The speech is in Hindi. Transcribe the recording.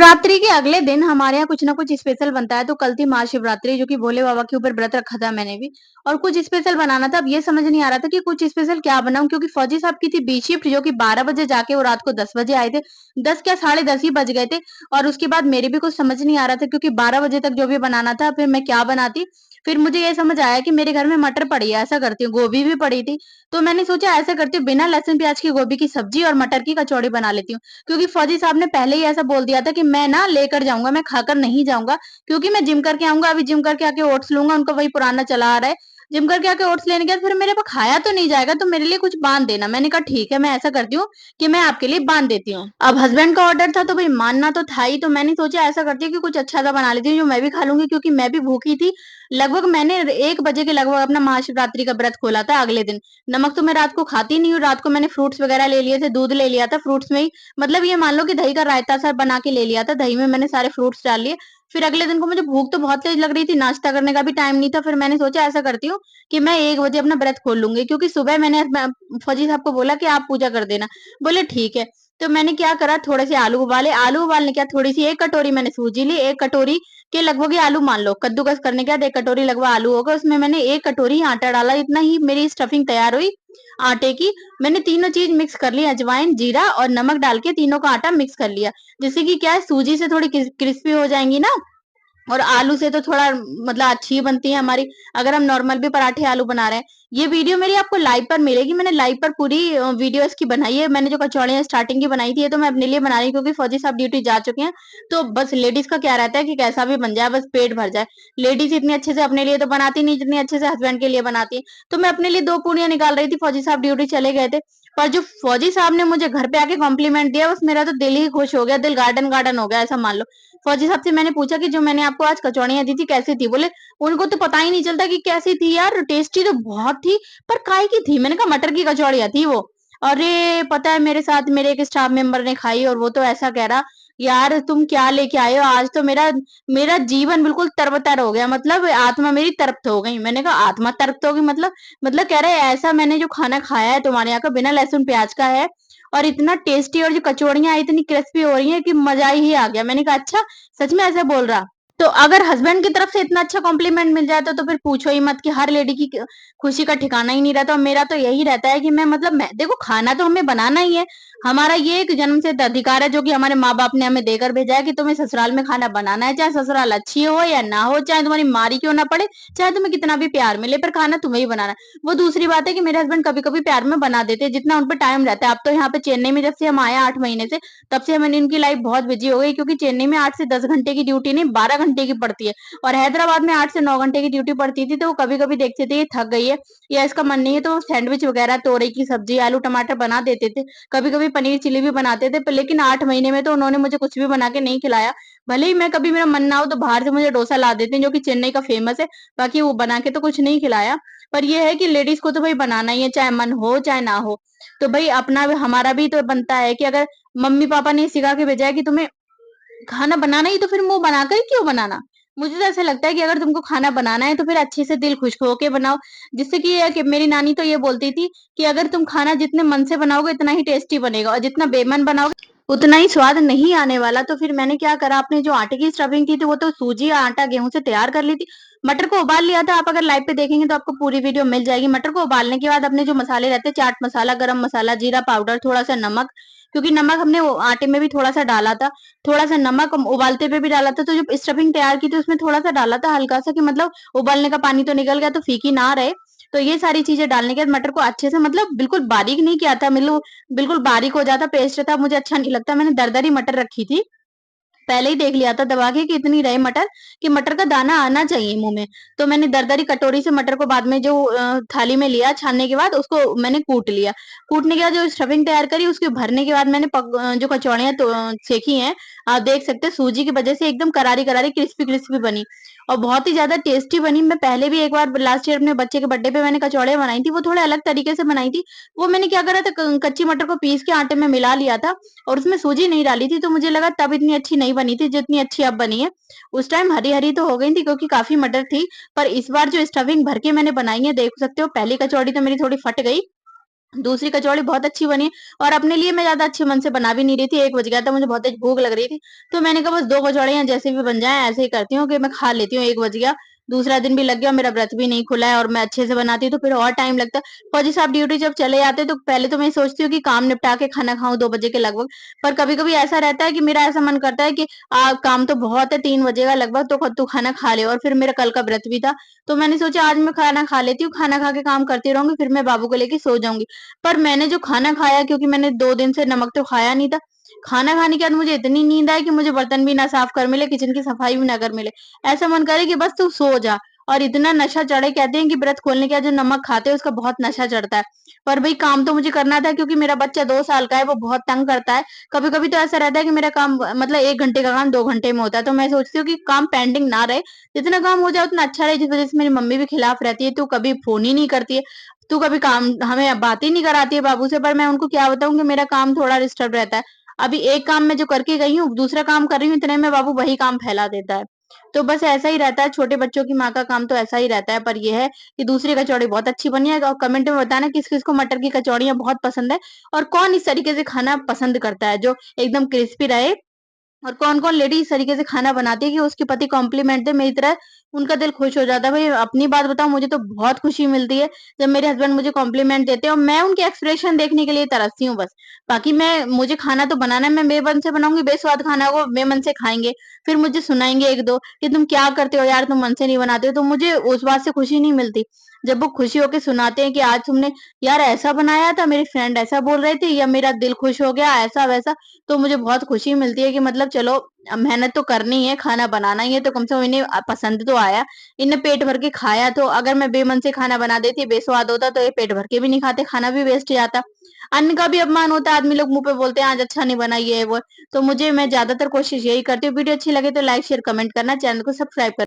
शिवरात्रि के अगले दिन हमारे यहाँ कुछ ना कुछ स्पेशल बनता है। तो कल थी महाशिवरात्रि, जो कि भोले बाबा के ऊपर व्रत रखा था मैंने भी, और कुछ स्पेशल बनाना था। अब ये समझ नहीं आ रहा था कि कुछ स्पेशल क्या बनाऊं, क्योंकि फौजी साहब की थी बी शिफ्ट, जो कि 12 बजे जाके वो रात को 10 बजे आए थे। 10 क्या 10:30 ही बज गए थे। और उसके बाद मेरे भी कुछ समझ नहीं आ रहा था, क्योंकि 12 बजे तक जो भी बनाना था फिर मैं क्या बनाती। फिर मुझे ये समझ आया कि मेरे घर में मटर पड़ी है, ऐसा करती हूँ, गोभी भी पड़ी थी। तो मैंने सोचा ऐसा करती हूँ, बिना लहसुन प्याज की गोभी की सब्जी और मटर की कचौड़ी बना लेती हूँ। क्योंकि फौजी साहब ने पहले ही ऐसा बोल दिया था कि मैं ना लेकर जाऊँगा, मैं खाकर नहीं जाऊँगा, क्योंकि मैं जिम करके आऊँगा, अभी जिम करके आके ओट्स लूँगा, उनका वही पुराना चला आ रहा है। जिम करके आके ओट्स लेने के बाद फिर मेरे को खाया तो नहीं जाएगा, तो मेरे लिए कुछ बाँध देना। मैंने कहा ठीक है, मैं ऐसा करती हूँ कि मैं आपके लिए बाँध देती हूँ। अब हस्बैंड का ऑर्डर था तो भई मानना तो था ही, तो मैंने सोचा ऐसा करती हूँ कि कुछ अच्छा सा बना लेती हूँ जो मैं भी खा लूँगी, क्योंकि मैं भी भूखी थी। लगभग मैंने 1 बजे के लगभग अपना महाशिवरात्रि का व्रत खोला था अगले दिन। नमक तो मैं रात को खाती नहीं हूँ, रात को मैंने फ्रूट्स वगैरह ले लिए थे, दूध ले लिया था, फ्रूट्स में ही मतलब ये मान लो कि दही का रायता सा बना के ले लिया था, दही में मैंने सारे फ्रूट्स डाल लिए। फिर अगले दिन को मुझे भूख तो बहुत तेज लग रही थी, नाश्ता करने का भी टाइम नहीं था। फिर मैंने सोचा ऐसा करती हूँ कि मैं 1 बजे अपना व्रत खोल लूँगी, क्योंकि सुबह मैंने फौजी साहब को बोला कि आप पूजा कर देना। बोले ठीक है। तो मैंने क्या करा, थोड़े से आलू उबाले, आलू उबालने के बाद थोड़ी-सी 1 कटोरी मैंने सूजी ली, 1 कटोरी के लगभग ये आलू मान लो, कद्दूकस करने के बाद 1 कटोरी लगभग आलू हो गए, उसमें मैंने 1 कटोरी ही आटा डाला, इतना ही मेरी स्टफिंग तैयार हुई आटे की। मैंने तीनों चीज़ मिक्स कर ली, अजवाइन, जीरा और नमक डाल के तीनों का आटा मिक्स कर लिया। जिससे कि क्या है, सूजी से थोड़ी क्रिस्पी हो जाएँगी ना, और आलू से तो थोड़ा मतलब अच्छी ही बनती है हमारी, अगर हम नॉर्मल भी पराठे आलू बना रहे हैं। ये वीडियो मेरी आपको लाइव पर मिलेगी, मैंने लाइव पर पूरी वीडियो इसकी बनाई है। मैंने जो कचौड़ियाँ स्टार्टिंग की बनाई थी, ये तो मैं अपने लिए बना रही हूँ, क्योंकि फौजी साहब ड्यूटी जा चुके हैं। तो बस लेडीज़ का क्या रहता है कि कैसा भी बन जाए, बस पेट भर जाए। लेडीज़ इतनी अच्छे से अपने लिए तो बनाती नहीं, जितनी अच्छे से हस्बैंड के लिए बनाती है। तो मैं अपने लिए 2 पूड़ियाँ निकाल रही थी, फौजी साहब ड्यूटी चले गए थे। पर जो फौजी साहब ने मुझे घर पे आके कॉम्प्लीमेंट दिया, बस मेरा तो दिल ही खुश हो गया, दिल गार्डन-गार्डन हो गया, ऐसा मान लो। फौजी साहब से मैंने पूछा कि जो मैंने आपको आज कचौड़ियाँ दी थी कैसी थी? बोले उनको तो पता ही नहीं चलता कि कैसी थी यार, टेस्टी तो बहुत थी, पर काहे की थी? मैंने कहा मटर की कचौड़ियाँ थी वो। अरे! पता है मेरे साथ मेरे एक स्टाफ मेंबर ने खाई और वो तो ऐसा कह रहा, यार तुम क्या लेके आए हो? आज तो मेरा मेरा जीवन बिल्कुल तर-बतर हो गया, मतलब आत्मा मेरी तृप्त हो गई। मैंने कहा आत्मा तृप्त हो गई मतलब कह रहे ऐसा मैंने जो खाना खाया है तुम्हारे यहाँ का बिना लहसुन प्याज का है, और इतना टेस्टी, और जो कचौड़ियाँ इतनी क्रिस्पी हो रही हैं कि मज़ा ही आ गया। मैंने कहा अच्छा, सच में ऐसा बोल रहा? तो अगर हस्बैंड की तरफ से इतना अच्छा कॉम्प्लीमेंट मिल जाता तो फिर पूछो ही मत, कि हर लेडी की खुशी का ठिकाना ही नहीं रहता। और मेरा तो यही रहता है कि मैं देखो खाना तो हमें बनाना ही है। हमारा ये एक जन्म सिद्ध अधिकार है, जो कि हमारे माँ-बाप ने हमें देकर भेजा है, कि तुम्हें ससुराल में खाना बनाना है, चाहे ससुराल अच्छी हो या ना हो, चाहे तुम्हारी मारी क्यों ना पड़े, चाहे तुम्हें कितना भी प्यार मिले, पर खाना तुम्हें ही बनाना है। वो दूसरी बात है कि मेरे हस्बैंड कभी-कभी प्यार में बना देते हैं, जितना उन पे टाइम रहता है। अब तो यहाँ पे चेन्नई में जब से हम आए 8 महीने से, तब से मैंने इनकी लाइफ बहुत बिजी हो गई, क्योंकि चेन्नई में 8 से 10 घंटे की ड्यूटी नहीं, 12 घंटे की पड़ती है, और हैदराबाद में 8 से 9 घंटे की ड्यूटी पड़ती थी। तो वो कभी-कभी देखते थे ये थक गई है या इसका मन नहीं है, तो वो सैंडविच वगैरह, तोरई की सब्जी, आलू टमाटर बना देते थे। कभी-कभी पनीर चिली भी बनाते थे, पर लेकिन 8 महीने में तो उन्होंने मुझे कुछ भी बना के नहीं खिलाया। भले ही मैं कभी मेरा मन ना हो तो बाहर से मुझे डोसा ला देते हैं, जो कि चेन्नई का फेमस है, बाकी वो बना के तो कुछ नहीं खिलाया। पर ये है कि लेडीज़ को तो भई बनाना ही है, चाहे मन हो चाहे ना हो। तो भई अपना भी हमारा भी तो बनता है कि अगर मम्मी-पापा ने सिखा के भेजा है कि तुम्हें खाना बनाना ही, तो फिर मुँह बनाकर ही क्यों बनाना? मुझे तो ऐसा लगता है कि अगर तुमको खाना बनाना है तो फिर अच्छे से दिल खुश हो के बनाओ। जिससे कि ये है कि मेरी नानी तो ये बोलती थी कि अगर तुम खाना जितने मन से बनाओगे उतना ही टेस्टी बनेगा, और जितना बेमन बनाओगे उतना ही स्वाद नहीं आने वाला। तो फिर मैंने क्या करा, अपने जो आटे की स्टफिंग थी तो वो तो सूजी, आटा, गेहूँ से तैयार कर ली थी। मटर को उबाल लिया था, आप अगर लाइव पे देखेंगे तो आपको पूरी वीडियो मिल जाएगी। मटर को उबालने के बाद अपने जो मसाले रहते हैं, चाट मसाला, गरम मसाला, जीरा पाउडर, थोड़ा-सा नमक, क्योंकि नमक हमने वो आटे में भी थोड़ा-सा डाला था। थोड़ा-सा नमक उबालते पे भी डाला था, तो जो स्टफिंग तैयार की थी उसमें थोड़ा-सा डाला था हल्का-सा, कि मतलब उबलने का पानी तो निकल गया तो फीकी ना रहे। तो ये सारी चीज़ें डालने के बाद मटर को अच्छे से, मतलब बिल्कुल बारीक नहीं किया था, बिल्कुल बारीक हो जाता पेस्ट था, मुझे अच्छा नहीं लगता। मैंने दरदरी मटर रखी थी। पहले ही देख लिया था दबा के कि इतनी रहे मटर, कि मटर का दाना आना चाहिए मुँह में। तो मैंने दरदरी कटोरी से मटर को बाद में जो थाली में लिया, छानने के बाद उसको मैंने कूट लिया। कूटने के बाद जो स्टफिंग तैयार करी उसके भरने के बाद मैंने जो कचौड़ियाँ तो सेंकी हैं, आप देख सकते हैं सूजी की वजह से एकदम करारी-करारी, क्रिस्पी-क्रिस्पी बनी, और बहुत ही ज़्यादा टेस्टी बनी। मैं पहले भी एक बार लास्ट ईयर अपने बच्चे के बर्थडे पे मैंने कचौड़ियाँ बनाई थी, वो थोड़े अलग तरीके से बनाई थी। वो मैंने क्या करा था, क कच्ची मटर को पीस के आटे में मिला लिया था, और उसमें सूजी नहीं डाली थी, तो मुझे लगा तब इतनी अच्छी नहीं बनी थी जितनी अच्छी अब बनी है। उस टाइम हरी-हरी तो हो गई थी, क्योंकि काफ़ी मटर थी, पर इस बार जो स्टफिंग भर के मैंने बनाई है, देख सकते हो, पहली कचौड़ी तो मेरी थोड़ी फट गई, दूसरी कचौड़ी बहुत अच्छी बनी और अपने लिए मैं ज़्यादा अच्छे मन से बना भी नहीं रही थी, 1 बज गया था, मुझे बहुत तेज भूख लग रही थी। तो मैंने कहा बस 2 कचौड़ियाँ जैसे भी बन जाएँ ऐसे ही करती हूँ कि मैं खा लेती हूँ, 1 बज गया। दूसरा दिन भी लग गया, मेरा व्रत भी नहीं खुला है और मैं अच्छे से बनाती हूँ तो फिर और टाइम लगता है। फौजी साहब ड्यूटी जब चले जाते हैं तो पहले तो मैं सोचती हूँ कि काम निपटा के खाना खाऊँ 2 बजे के लगभग। पर कभी-कभी ऐसा रहता है कि मेरा ऐसा मन करता है कि काम तो बहुत है, 3 बजेगा लगभग तो तू खाना खा ले और फिर मेरा कल का व्रत भी था। तो मैंने सोचा आज मैं खाना खा लेती हूँ, खाना खा के काम करती रहूँगी, फिर मैं बाबू को लेके सो जाऊँगी। पर मैंने जो खाना खाया क्योंकि मैंने 2 दिन से नमक तो खाया नहीं था। खाना खाने के बाद मुझे इतनी नींद आई कि मुझे बर्तन भी ना साफ कर मिले, किचन की सफाई भी ना कर मिले। ऐसा मन करे कि बस तू सो जा और इतना नशा चढ़े कहते हैं कि व्रत खोलने के बाद जो नमक खाते हैं उसका बहुत नशा चढ़ता है। पर भई काम तो मुझे करना था क्योंकि मेरा बच्चा 2 साल का है, वो बहुत तंग करता है। कभी-कभी तो ऐसा रहता है कि मेरा काम मतलब 1 घंटे का काम 2 घंटे में होता है। तो मैं सोचती हूँ कि काम पेंडिंग ना रहे, जितना काम हो जाए उतना अच्छा रहे। जिस वजह से मेरी मम्मी भी खिलाफ रहती है, "तू कभी फ़ोन ही नहीं करती है।" तू कभी काम हमें बात ही नहीं कराती है बाबू से, पर मैं उनको क्या बताऊँ कि मेरा काम थोड़ा डिस्टर्ब रहता है। अभी एक काम मैं जो करके गई हूँ, दूसरा काम कर रही हूँ, इतने में बाबू वही काम फैला देता है। तो बस ऐसा ही रहता है, छोटे बच्चों की माँ का काम तो ऐसा ही रहता है, पर ये है कि दूसरी कचौड़ी बहुत अच्छी बनी है और कमेंट में बताना किस-किस को मटर की कचौड़ियाँ बहुत पसंद है और कौन इस तरीके से खाना पसंद करता है, जो एकदम क्रिस्पी रहे और कौन-कौन लेडी इस तरीके से खाना बनाती है कि उसके पति कॉम्प्लीमेंट दे मेरी तरह, उनका दिल खुश हो जाता है। भई अपनी बात बताऊँ मुझे तो बहुत खुशी मिलती है, जब मेरे हस्बैंड मुझे कॉम्प्लीमेंट देते हैं और मैं उनके एक्सप्रेशन देखने के लिए तरसती हूँ बस। बाकी मुझे खाना तो बनाना है, मैं मेरे मन से बनाऊँगी, बेस्वाद खाना वो मेरे मन से खाएँगे। फिर मुझे सुनाएँगे 1-2 कि तुम क्या करते हो यार, तुम मन से नहीं बनाते हो, तो मुझे उस बात से खुशी नहीं मिलती। जब वो खुशी होके सुनाते हैं कि आज तुमने यार ऐसा बनाया था, मेरी फ्रेंड ऐसा बोल रही थी या मेरा दिल खुश हो गया, ऐसा-वैसा। तो मुझे बहुत खुशी मिलती है कि मतलब चलो मेहनत तो करनी है, खाना बनाना ही है तो कम से कम इन्हें पसंद तो आया। इन्हें पेट भर के खाया तो अगर मैं बेमन से खाना बना देती, बेस्वाद होता तो ये पेट भर के भी नहीं खाते, खाना भी वेस्ट जाता। अन्न का भी अपमान होता है, आदमी लोग मुँह पे बोलते हैं आज अच्छा नहीं बना ये वो। तो मैं ज़्यादातर कोशिश यही करती हूँ, वीडियो अच्छी लगे तो लाइक, शेयर, कमेंट करना, चैनल को सब्सक्राइब कर